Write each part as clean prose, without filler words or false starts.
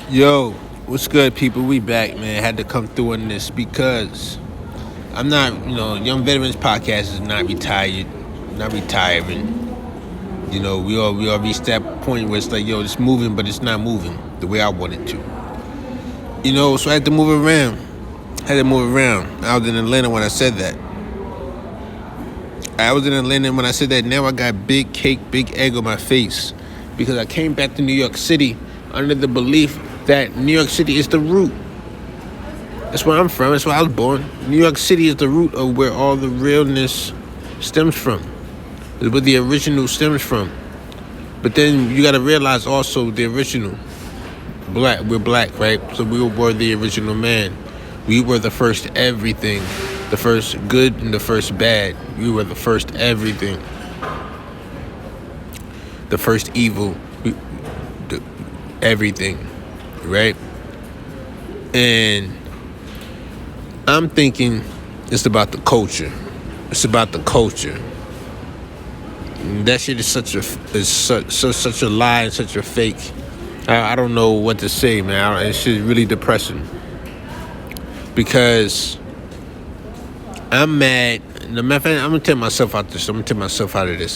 Yo, what's good, people? We back, man. Had to come through on this because I'm not, Young Veterans Podcast is not retired, not retiring. We all reached that point where it's like, yo, it's moving, but it's not moving the way I want it to. So I had to move around. I was in Atlanta when I said that. Now I got big cake, big egg on my face because I came back to New York City under the belief that New York City is the root. That's where I'm from. That's where I was born. New York City is the root of where all the realness stems from. It's where the original stems from. But then you got to realize also the original. We're black, right? So we were the original man. We were the first everything. The first good and the first bad. We were the first everything. The first evil. Everything. Right? And I'm thinking it's about the culture. It's about the culture. That shit is such a lie and such a fake. I don't know what to say, man. It's just really depressing because I'm mad. The matter of fact, I'm gonna take myself out of this.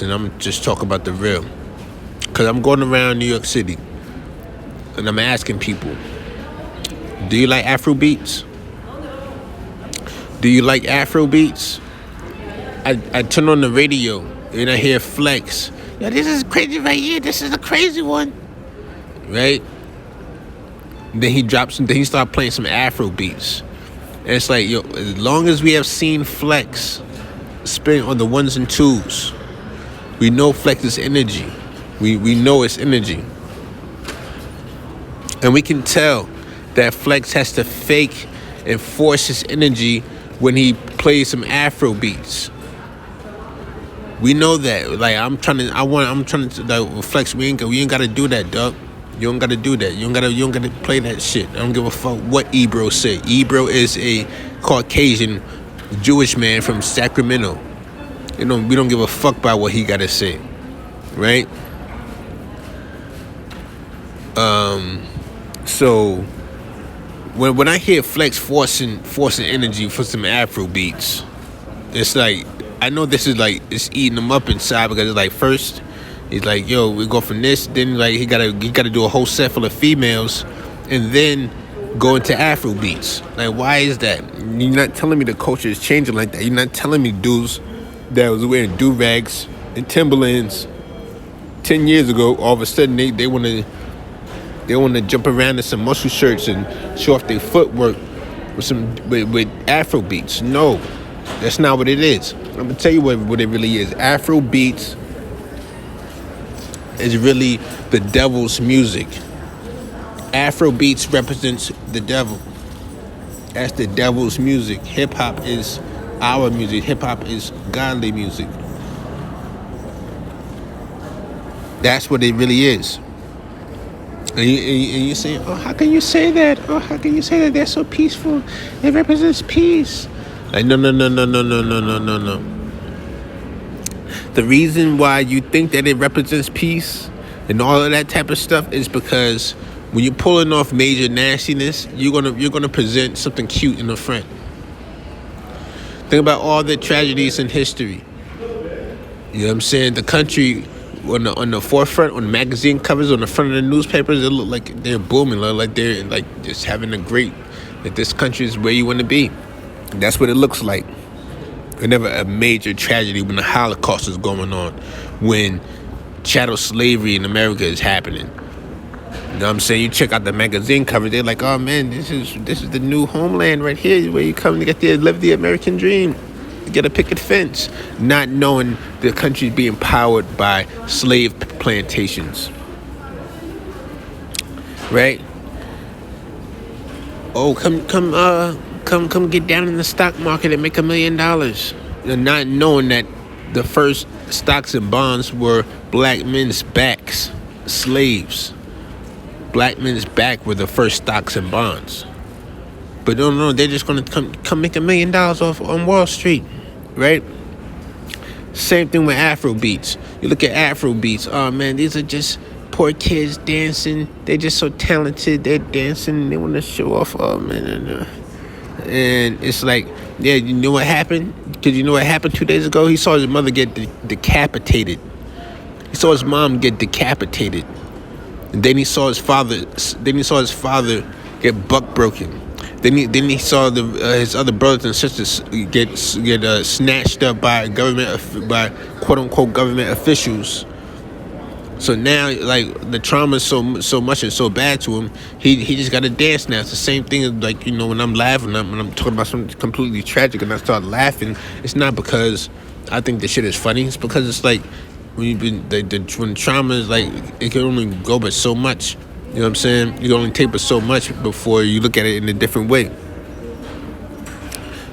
And I'm gonna just talk about the real. Cause I'm going around New York City, and I'm asking people, do you like Afro beats? Do you like Afro beats? I turn on the radio and I hear Flex. Yo, this is crazy right here. This is a crazy one. Right? Then he started playing some Afro beats. And it's like, yo, as long as we have seen Flex spin on the ones and twos, we know Flex's energy. We know it's energy. And we can tell that Flex has to fake and force his energy when he plays some Afro beats. We know that. Like I'm trying to like, Flex. We ain't gotta do that, dog. You don't gotta do that. You don't gotta play that shit. I don't give a fuck what Ebro said. Ebro is a Caucasian Jewish man from Sacramento. We don't give a fuck about what he gotta say, right? So when I hear Flex forcing energy for some Afro beats, it's like I know this is like it's eating him up inside because it's like first he's like, yo, we go from this, then like he gotta do a whole set full of females, and then go into Afro beats. Like, why is that? You're not telling me the culture is changing like that. You're not telling me dudes that was wearing do-rags and Timberlands 10 years ago, all of a sudden they want to jump around in some muscle shirts and show off their footwork with Afro beats. No, that's not what it is. I'm gonna tell you what it really is. Afro beats is really the devil's music. Afro beats represents the devil. That's the devil's music. Hip hop is our music. Hip hop is godly music. That's what it really is. And you say, oh, how can you say that? Oh, how can you say that? They're so peaceful. It represents peace. Like, no. The reason why you think that it represents peace and all of that type of stuff is because when you're pulling off major nastiness, you're gonna present something cute in the front. Think about all the tragedies in history. You know what I'm saying? The country on the forefront, on the magazine covers, on the front of the newspapers, it look like they're booming, like they're like just having a great, like this country is where you want to be. That's what it looks like. Whenever a major tragedy, when the Holocaust is going on, when chattel slavery in America is happening. You know what I'm saying? You check out the magazine cover, they're like, oh man, this is the new homeland right here, where you come to get to live the American dream. Get a picket fence, not knowing the country's being powered by slave plantations. Right? Oh, come get down in the stock market and make $1 million. And not knowing that the first stocks and bonds were black men's backs, slaves. Black men's back were the first stocks and bonds. But no, they're just gonna come make $1 million off on Wall Street, right? Same thing with Afro beats. You look at Afro beats. Oh man, these are just poor kids dancing. They're just so talented. They're dancing. They want to show off. Oh man, and it's like, yeah, you know what happened? Because you know what happened 2 days ago? He saw his mother get decapitated. He saw his mom get decapitated. And then he saw his father. Then he saw his father get buck broken. Then he saw his other brothers and sisters get snatched up by quote unquote government officials. So now, like, the trauma is so much and so bad to him, he just got to dance now. It's the same thing as, like, you know, when I'm laughing, when I'm talking about something completely tragic and I start laughing, it's not because I think the shit is funny. It's because it's like when when trauma is like, it can only go but so much. You know what I'm saying? You can only take but so much before you look at it in a different way.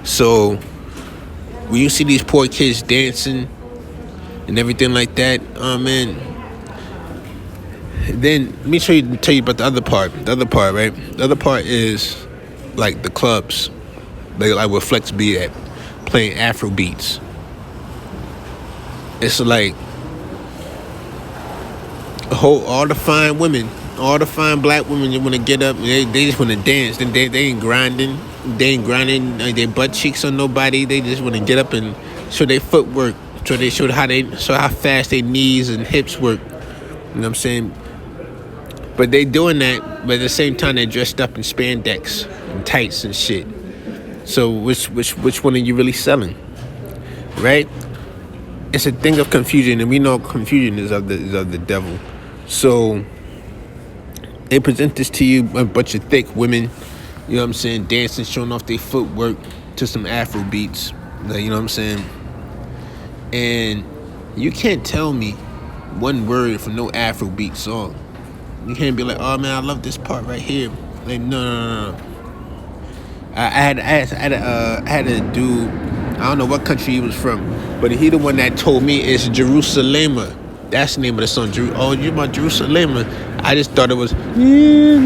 So when you see these poor kids dancing and everything like that, oh man. Then let me tell you about the other part. The other part, right? The other part is like the clubs, like where Flex be at, playing Afro beats. It's like all the fine women, all the fine black women, you want to get up. They just want to dance. They ain't grinding. They ain't grinding their butt cheeks on nobody. They just want to get up and show their footwork. So they show how fast their knees and hips work. You know what I'm saying? But they doing that, but at the same time they're dressed up in spandex and tights and shit. So which one are you really selling, right? It's a thing of confusion, and we know confusion is of the devil. So they present this to you, a bunch of thick women, you know what I'm saying, dancing, showing off their footwork to some Afro beats, you know what I'm saying, and you can't tell me one word from no Afro beat song. You can't be like, oh man, I love this part right here. Like, no. I had a dude, I don't know what country he was from, but he the one that told me it's Jerusalema. That's the name of the song. Oh, you my Jerusalema. I just thought it was, no. You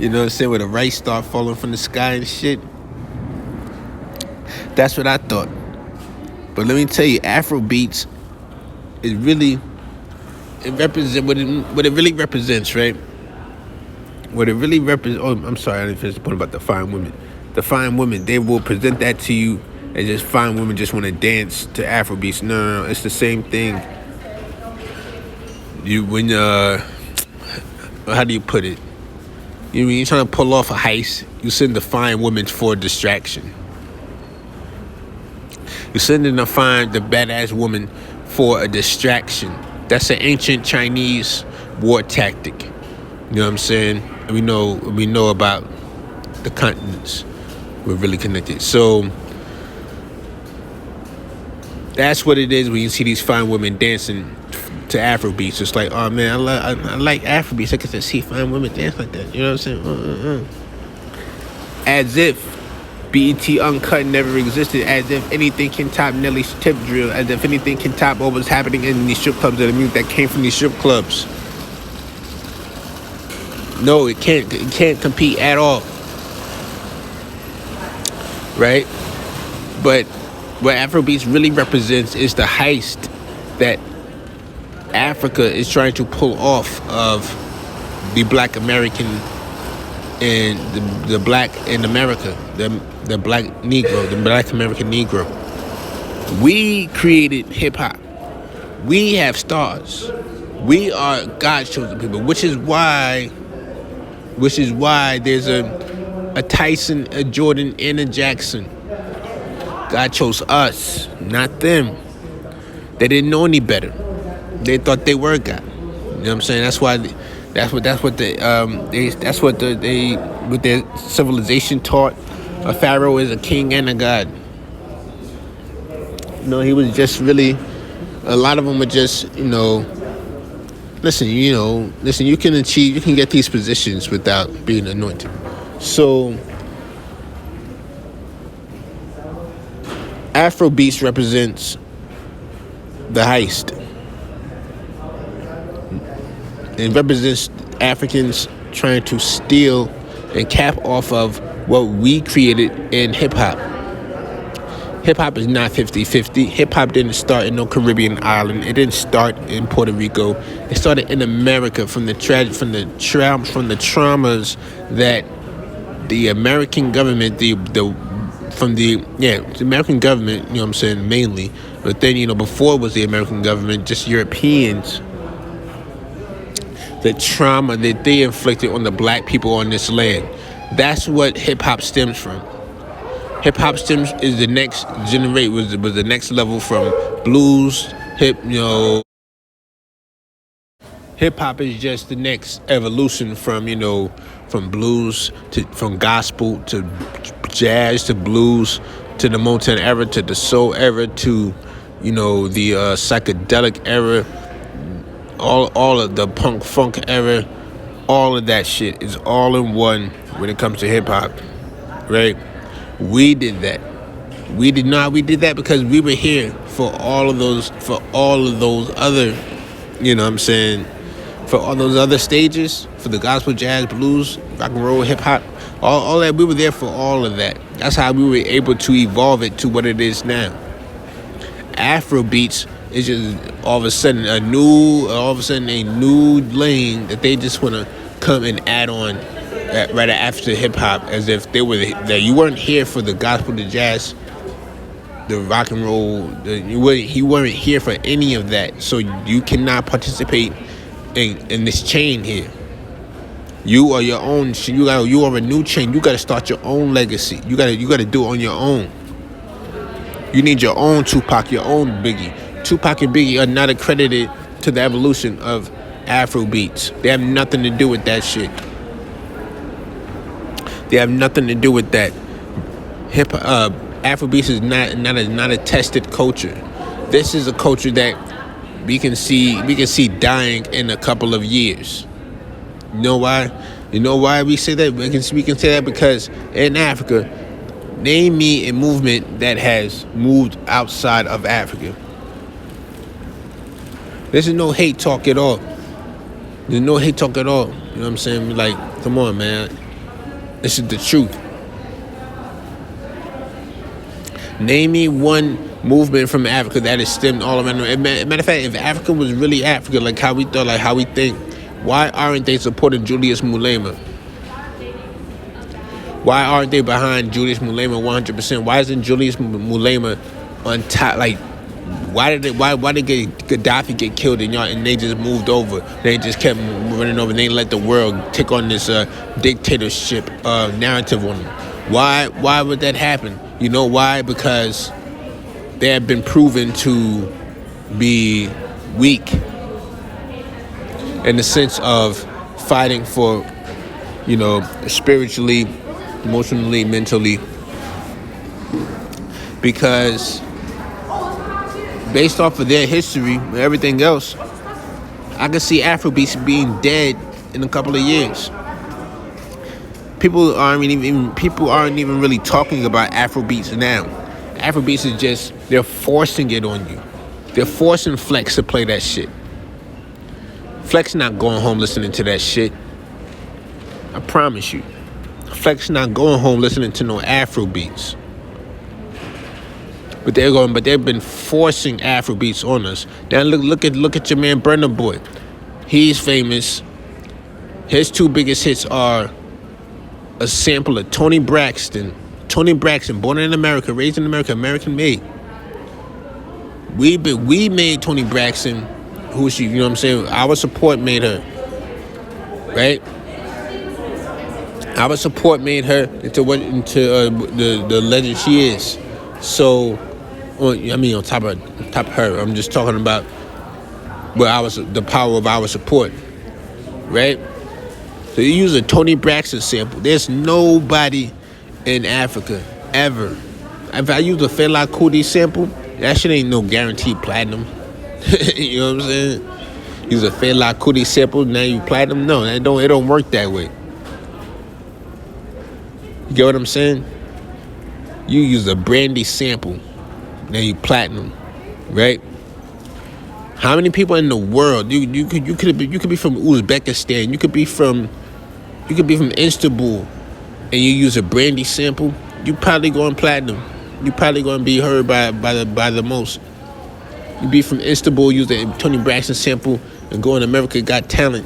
know what I'm saying? Where the rice start falling from the sky and shit. That's what I thought. But let me tell you, Afro beats is really, it represents what it really represents, right? What it really represents. Oh, I'm sorry, I didn't finish the point about the fine women. The fine women, they will present that to you as just fine women just want to dance to Afro beats. No, it's the same thing. How do you put it? When you're trying to pull off a heist, you send the fine women for a distraction. You're sending the badass woman for a distraction. That's an ancient Chinese war tactic. You know what I'm saying? And we know about the continents. We're really connected. So that's what it is when you see these fine women dancing to Afro beats. It's like, oh man, I like Afro beats. I get to see fine women dance like that. You know what I'm saying? As if BET Uncut never existed, as if anything can top Nelly's tip drill, as if anything can top what was happening in these strip clubs and the music that came from these strip clubs. No, it can't compete at all. Right? But what Afrobeats really represents is the heist that Africa is trying to pull off of the Black American and the black in America, the black Negro, the Black American Negro. We created hip hop. We have stars. We are God's chosen people, which is why there's a Tyson, a Jordan, and a Jackson. God chose us, not them. They didn't know any better. They thought they were God. You know what I'm saying? That's why. That's what their civilization taught. A pharaoh is a king and a god. No, he was just really. A lot of them were just, listen. You can get these positions without being anointed. So, Afrobeats represents the heist. It represents Africans trying to steal and cap off of what we created in hip-hop. Hip hop is not 50-50. Hip hop didn't start in no Caribbean island. It didn't start in Puerto Rico. It started in America from the traumas that the American government, the American government, you know what I'm saying, mainly. But then, before it was the American government, just Europeans, the trauma that they inflicted on the black people on this land. That's what hip hop stems from. Hip hop stems is the next generate was the next level from blues, hip hop is just the next evolution from from blues from gospel to jazz to blues to the Motown era to the soul era to the psychedelic era, all of the punk funk era. All of that shit is all in one when it comes to hip hop, right? We did that. We did not. We did that because we were here for all of those other, for all those other stages, for the gospel, jazz, blues, rock and roll, hip hop, all that. We were there for all of that. That's how we were able to evolve it to what it is now. Afro beats is just all of a sudden a new lane that they just want to come and add on right after hip hop, as if they were that you weren't here for the gospel, the jazz, the rock and roll. You weren't here for any of that, so you cannot participate in this chain here. You are your own. You are a new chain. You got to start your own legacy. You got to do it on your own. You need your own Tupac, your own Biggie. Tupac and Biggie are not accredited to the evolution of Afro beats. They have nothing to do with that shit. They have nothing to do with that. Afrobeats is not a tested culture. This is a culture that we can see dying in a couple of years. You know why? You know why we say that? We can say that because in Africa, name me a movement that has moved outside of Africa. There's no hate talk at all. There's no hate talk at all. You know what I'm saying? Like, come on, man. This is the truth. Name me one movement from Africa that has stemmed all around. Matter of fact, if Africa was really Africa, like how we thought, like how we think, why aren't they supporting Julius Malema? Why aren't they behind Julius Malema 100%? Why isn't Julius Malema on top? Like, why did Gaddafi get killed and they just moved over? They just kept running over. And they let the world take on this dictatorship narrative on them. Why would that happen? You know why? Because they have been proven to be weak in the sense of fighting for, spiritually, emotionally, mentally. Because based off of their history and everything else, I can see Afrobeats being dead in a couple of years. People aren't even really talking about Afrobeats now. Afrobeats is just, they're forcing it on you. They're forcing Flex to play that shit. Flex not going home listening to that shit. I promise you. Flex not going home listening to no Afrobeats. But they've been forcing Afrobeats on us. Now look at your man Burna Boy. He's famous. His two biggest hits are a sample of Toni Braxton, born in America, raised in America, American made. We made Toni Braxton, who she, you know what I'm saying? Our support made her, right? Our support made her into the legend she is. So, on top of her, I'm just talking about the power of our support, right? So you use a Toni Braxton sample. There's nobody in Africa ever. If I use a Fela Kuti sample, that shit ain't no guaranteed platinum. You know what I'm saying? Use a Fela Kuti sample, now you platinum. No, it don't work that way. You get what I'm saying? You use a Brandy sample, now you platinum, right? How many people in the world? You could be from Uzbekistan. You could be from Istanbul, and you use a Brandy sample. You probably going platinum. you probably gonna be heard by the most. You be from Istanbul, use the Tony Braxton sample, and go in America Got Talent.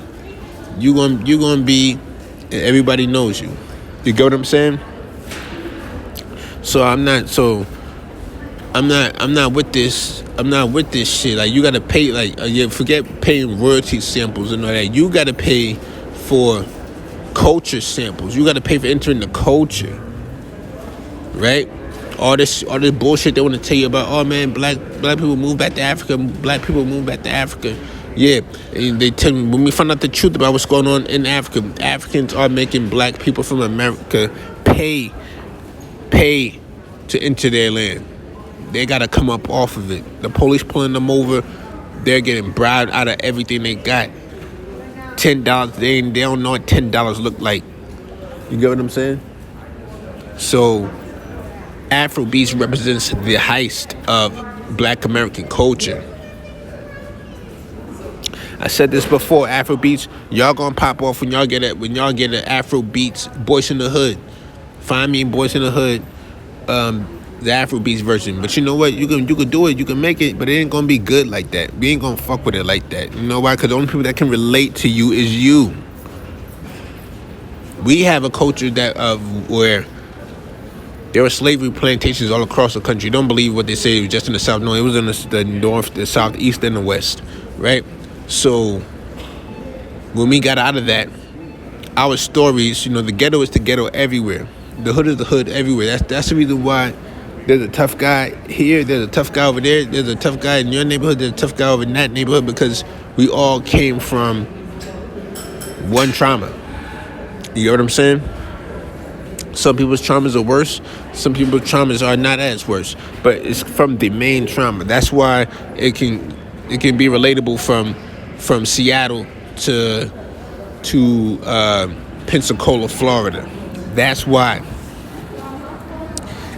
You gonna be, and everybody knows you. You get what I'm saying? So I'm not with this. I'm not with this shit. Like, you gotta pay. Like, you forget paying royalty samples and all that. You gotta pay for culture samples. You gotta pay for entering the culture, right? All this bullshit they want to tell you about. Oh man, black people move back to Africa. Black people move back to Africa. Yeah, and they tell me, when we find out the truth about what's going on in Africa, Africans are making black people from America pay to enter their land. They gotta come up off of it. The police pulling them over. They're getting bribed out of everything they got. $10. They don't know what $10 look like. You get what I'm saying? So, Afrobeats represents the heist of Black American culture. I said this before. Afrobeats, y'all gonna pop off when y'all get an Afrobeats Boys in the Hood. Find me in Boys in the Hood, the Afrobeats version. But you know what? You can do it. You can make it, but it ain't gonna be good like that. We ain't gonna fuck with it like that. You know why? Because the only people that can relate to you is you. We have a culture where there were slavery plantations all across the country. Don't believe what they say. It was just in the South. No, it was in the North, the South, East, and the West, right? So when we got out of that, our stories, the ghetto is the ghetto everywhere. The hood is the hood everywhere. That's the reason why there's a tough guy here, there's a tough guy over there, there's a tough guy in your neighborhood, there's a tough guy over in that neighborhood, because we all came from one trauma. You know what I'm saying? Some people's traumas are worse. Some people's traumas are not as worse. But it's from the main trauma. That's why it can be relatable from Seattle to Pensacola, Florida. That's why.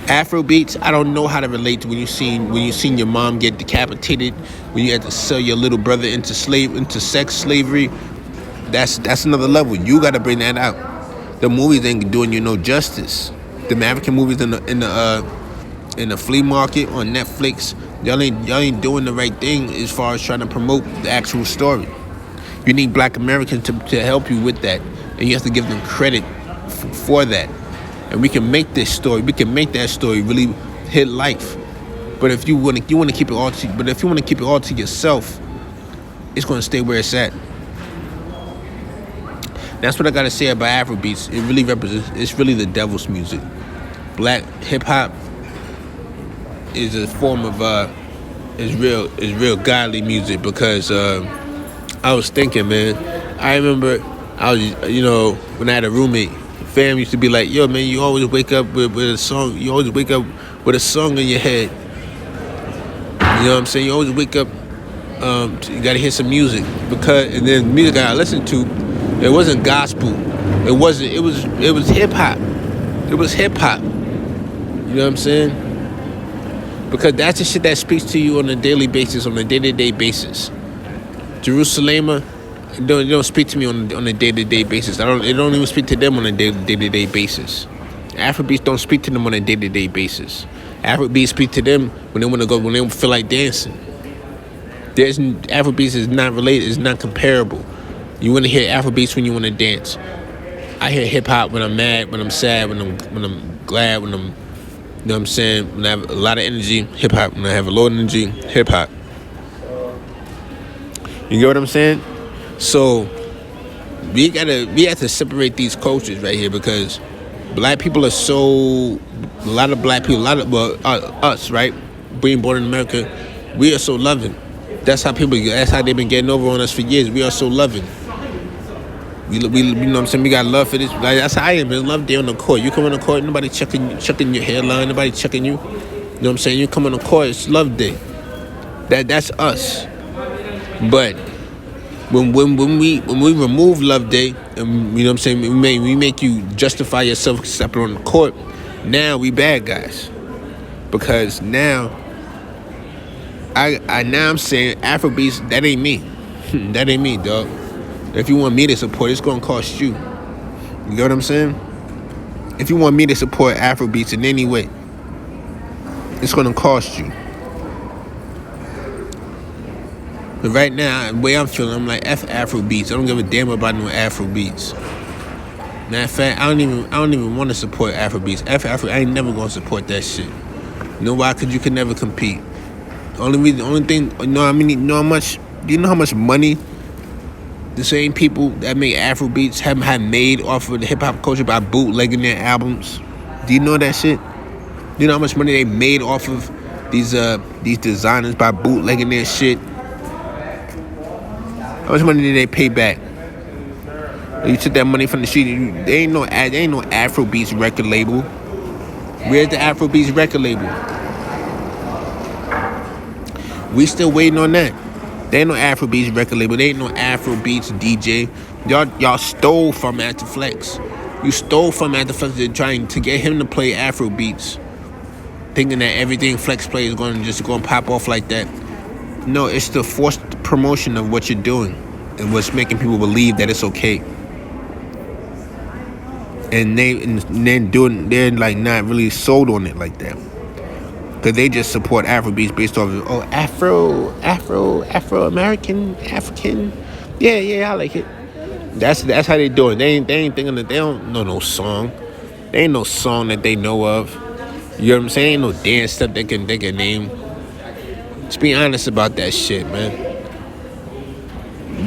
Afrobeats, I don't know how to relate to when you seen your mom get decapitated, when you had to sell your little brother into sex slavery. That's another level. You got to bring that out. The movies ain't doing you no justice. The African movies in the flea market on Netflix, y'all ain't doing the right thing as far as trying to promote the actual story. You need Black Americans to help you with that, and you have to give them credit for that. And we can make that story really hit life. But if you want to keep it all to yourself, it's going to stay where it's at. That's what I gotta say about Afrobeats. It really represents. It's really the devil's music. Black hip hop is a form of is real godly music, because I was thinking, man. I remember I was when I had a roommate. Fam used to be like, yo, man, you always wake up with a song. You always wake up with a song in your head. You know what I'm saying? You always wake up. You gotta hear some music, and then the music I listened to, it wasn't gospel. It was hip hop. It was hip hop. You know what I'm saying? Because that's the shit that speaks to you on a daily basis, on a day-to-day basis. Jerusalem, it don't speak to me on a day-to-day basis. It don't even speak to them on a day-to-day basis. Afrobeats don't speak to them on a day-to-day basis. Afrobeats speak to them when they feel like dancing. Afrobeats is not related, it's not comparable. You want to hear Afrobeats when you want to dance. I hear hip hop when I'm mad, when I'm sad, when I'm glad, when I'm, you know what I'm saying, when I have a lot of energy, hip hop. When I have a low energy, hip hop. You get what I'm saying? So we have to separate these cultures right here, because black people us, right? Being born in America, we are so loving. That's how they've been getting over on us for years. We are so loving. We you know what I'm saying? We got love for this. Like, that's how I am. There's love there on the court. You come on the court, nobody checking your hairline, nobody checking you. You know what I'm saying? You come on the court, it's love day. That's us. But when we remove love day, and you know what I'm saying, we make you justify yourself stepping on the court, now we bad guys. Because now I'm saying Afrobeats, that ain't me. That ain't me, dog. If you want me to support, it's gonna cost you. You know what I'm saying? If you want me to support Afrobeats in any way, It's gonna cost you. But right now, the way I'm feeling, I'm like F Afro beats. I don't give a damn about no Afro beats. Matter of fact, I don't even want to support Afro beats. Afro, I ain't never gonna support that shit. You know why? Cause you can never compete. The only thing, you know how much? Do you know how much money the same people that make Afro beats have made off of the hip hop culture by bootlegging their albums? Do you know that shit? Do you know how much money they made off of these designers by bootlegging their shit? How much money did they pay back? You took that money from the street. There ain't no Afrobeats record label. Where's the Afrobeats record label? We still waiting on that. There ain't no Afrobeats record label. There ain't no Afrobeats DJ. Y'all stole from Master Flex. You stole from Master Flex trying to get him to play Afrobeats, thinking that everything Flex plays is going to pop off like that. No, it's the forced promotion of what you're doing and what's making people believe that it's okay. And they're like not really sold on it like that, because they just support Afrobeats based off of Afro American, African. Yeah, I like it. That's how they do it. They ain't thinking that they don't know no song. There ain't no song that they know of. You know what I'm saying? Ain't no dance stuff they can name. Let's be honest about that shit, man.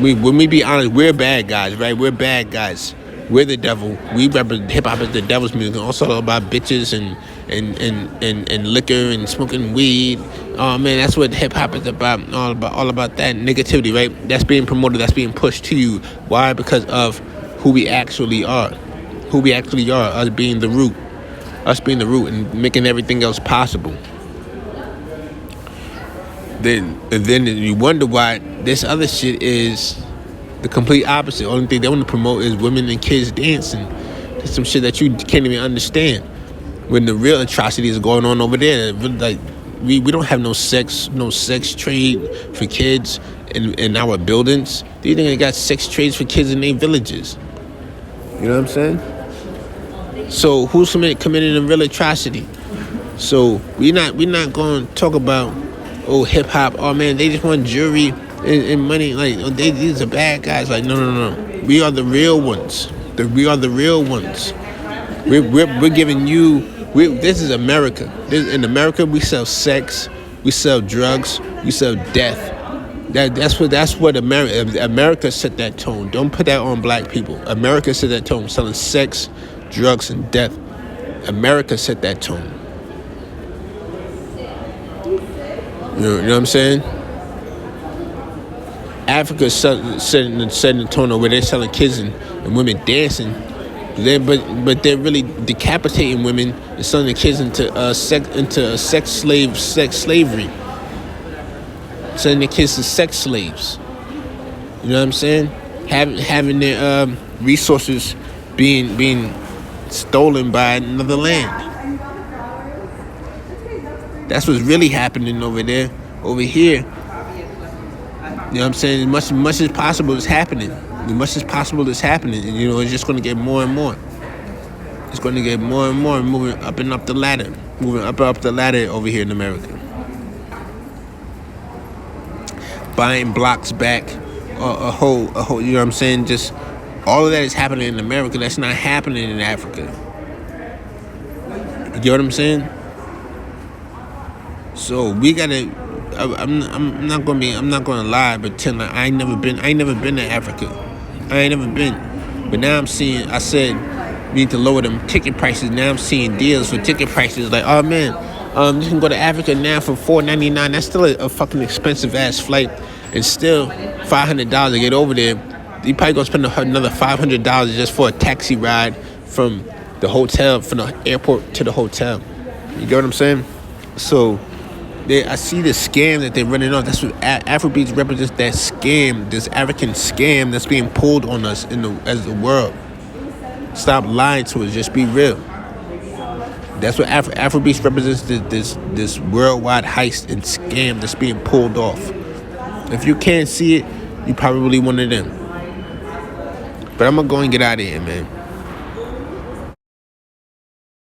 When we be honest, we're bad guys, right? We're bad guys. We're the devil. We represent hip hop as the devil's music. Also about bitches and liquor and smoking weed. Oh man, that's what hip hop is about. All about that negativity, right? That's being promoted. That's being pushed to you. Why? Because of who we actually are. Who we actually are. Us being the root. Us being the root and making everything else possible. Then you wonder why this other shit is the complete opposite. The only thing they want to promote is women and kids dancing. That's some shit that you can't even understand. When the real atrocities are going on over there, like we don't have no sex trade for kids in our buildings. Do you think they got sex trades for kids in their villages? You know what I'm saying? So who's committing a real atrocity? So we're not going to talk about hip hop. Oh man, they just want jewelry and money. Like these are bad guys. Like no. We are the real ones. We are the real ones. We're giving you. This is America. In America, we sell sex, we sell drugs, we sell death. That's what America set that tone. Don't put that on black people. America set that tone. Selling sex, drugs, and death. America set that tone. You know what I'm saying? Africa setting the tone where they're selling kids and women dancing. But they're really decapitating women and selling the kids into sex slavery. Selling the kids to sex slaves. You know what I'm saying? Having their resources being stolen by another land. That's what's really happening over there. Over here, you know what I'm saying? As much as possible is happening. As much as possible is happening. And, it's just going to get more and more. It's going to get more and more, moving up and up the ladder. Moving up and up the ladder over here in America. Buying blocks back. A whole, you know what I'm saying? Just all of that is happening in America. That's not happening in Africa. You get what I'm saying? So we gotta. I'm not gonna lie, but pretend like I ain't never been to Africa. I ain't never been. But now I'm seeing. I said we need to lower them ticket prices. Now I'm seeing deals for ticket prices. Like, oh man, you can go to Africa now for $4.99. That's still a fucking expensive ass flight, and still $500 to get over there. You probably gonna spend another $500 just for a taxi ride from the hotel, from the airport to the hotel. You get what I'm saying? So. I see the scam that they're running on. That's what Afrobeats represents. That scam, this African scam that's being pulled on us as the world. Stop lying to us. Just be real. That's what Afrobeats represents. This worldwide heist and scam that's being pulled off. If you can't see it, you probably one of them. But I'm gonna go and get out of here, man.